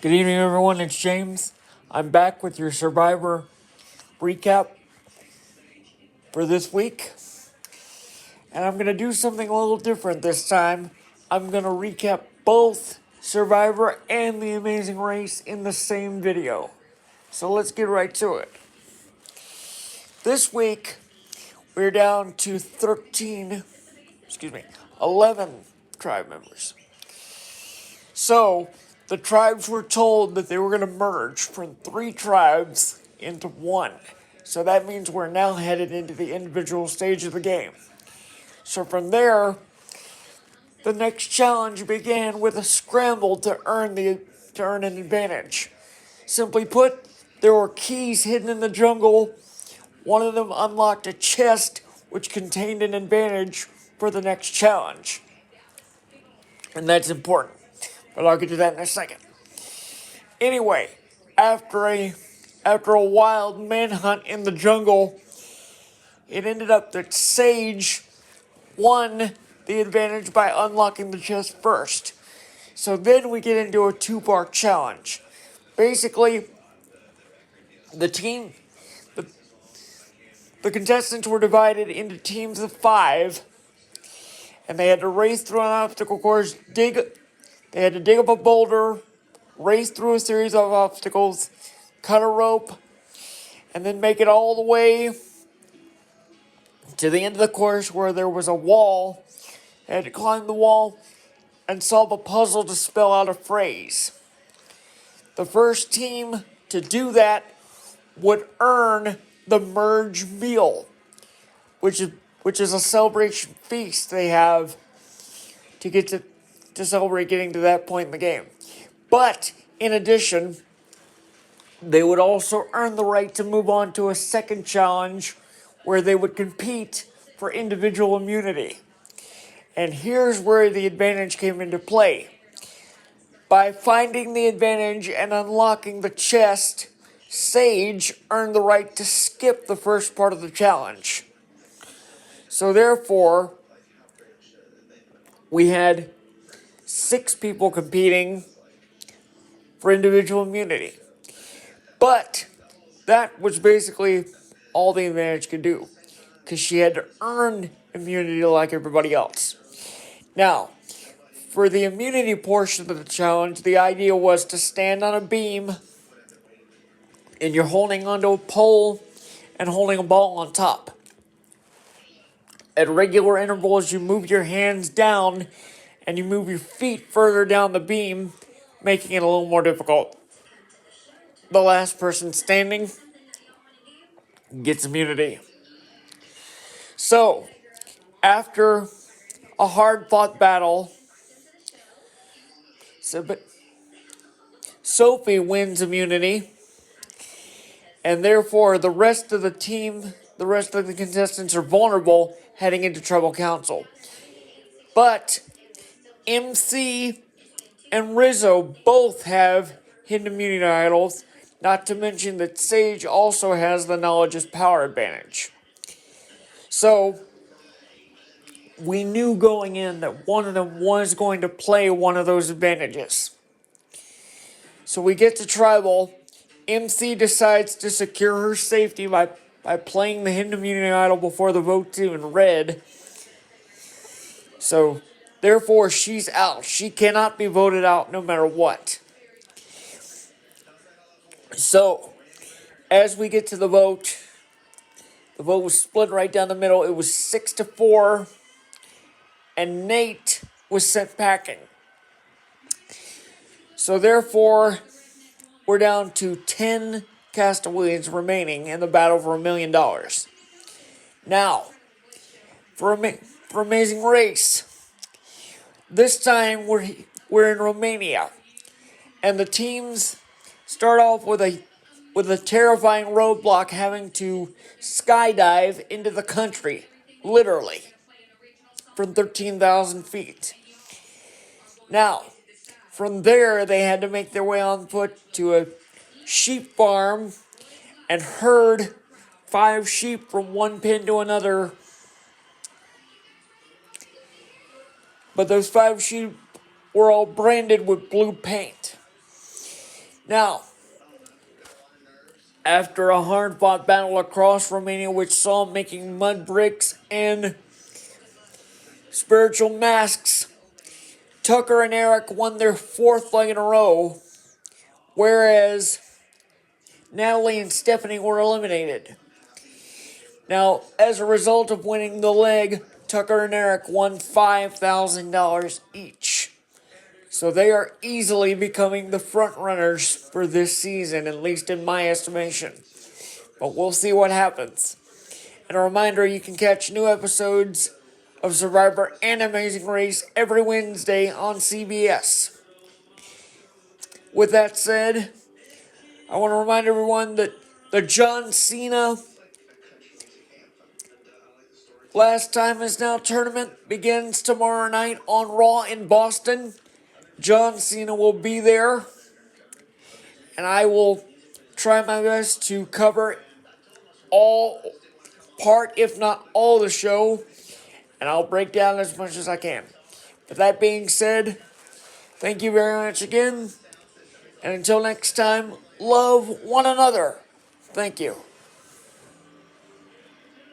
Good evening, everyone. It's James. I'm back with your Survivor recap for this week. And I'm going to do something a little different this time. I'm going to recap both Survivor and The Amazing Race in the same video. So let's get right to it. This week, we're down to 11 tribe members. So, the tribes were told that they were going to merge from 3 tribes into 1. So that means we're now headed into the individual stage of the game. So from there, the next challenge began with a scramble to earn an advantage. Simply put, there were keys hidden in the jungle. One of them unlocked a chest which contained an advantage for the next challenge. And that's important. But I'll get to that in a second. Anyway, after a wild manhunt in the jungle, it ended up that Sage won the advantage by unlocking the chest first. So then we get into a 2-part challenge. Basically, the contestants were divided into teams of 5, and they had to race through an obstacle course. They had to dig up a boulder, race through a series of obstacles, cut a rope, and then make it all the way to the end of the course where there was a wall. They had to climb the wall and solve a puzzle to spell out a phrase. The first team to do that would earn the merge meal, which is a celebration feast they have to celebrate getting to that point in the game. But in addition, they would also earn the right to move on to a second challenge where they would compete for individual immunity. And here's where the advantage came into play. By finding the advantage and unlocking the chest, Sage earned the right to skip the first part of the challenge. So therefore, we had 6 people competing for individual immunity. But that was basically all the advantage could do, because she had to earn immunity like everybody else. Now, for the immunity portion of the challenge, the idea was to stand on a beam, and you're holding onto a pole and holding a ball on top. At regular intervals, you move your hands down and you move your feet further down the beam, making it a little more difficult. The last person standing gets immunity. So, after a hard-fought battle, Sophie wins immunity, and therefore the rest of the contestants are vulnerable heading into Tribal Council. But MC and Rizzo both have hidden immunity idols, not to mention that Sage also has the knowledge is power advantage. So, we knew going in that one of them was going to play one of those advantages. So we get to Tribal. MC decides to secure her safety by playing the hidden immunity idol before the vote's even read. So, therefore, she's out. She cannot be voted out no matter what. So, as we get to the vote was split right down the middle. It was 6-4, and Nate was sent packing. So, therefore, we're down to 10 castaways remaining in the battle for $1 million. Now, for Amazing Race, this time we're in Romania, and the teams start off with a terrifying roadblock, having to skydive into the country, literally, from 13,000 feet. Now, from there, they had to make their way on foot to a sheep farm and herd 5 sheep from one pen to another. But those 5 sheep were all branded with blue paint. Now, after a hard-fought battle across Romania, which saw them making mud bricks and spiritual masks, Tucker and Eric won their fourth leg in a row, whereas Natalie and Stephanie were eliminated. Now, as a result of winning the leg, Tucker and Eric won $5,000 each. So they are easily becoming the front runners for this season, at least in my estimation. But we'll see what happens. And a reminder, you can catch new episodes of Survivor and Amazing Race every Wednesday on CBS. With that said, I want to remind everyone that the John Cena Last Time Is Now tournament begins tomorrow night on Raw in Boston. John Cena will be there, and I will try my best to cover part, if not all, the show, and I'll break down as much as I can. With that being said, thank you very much again, and until next time, love one another. Thank you.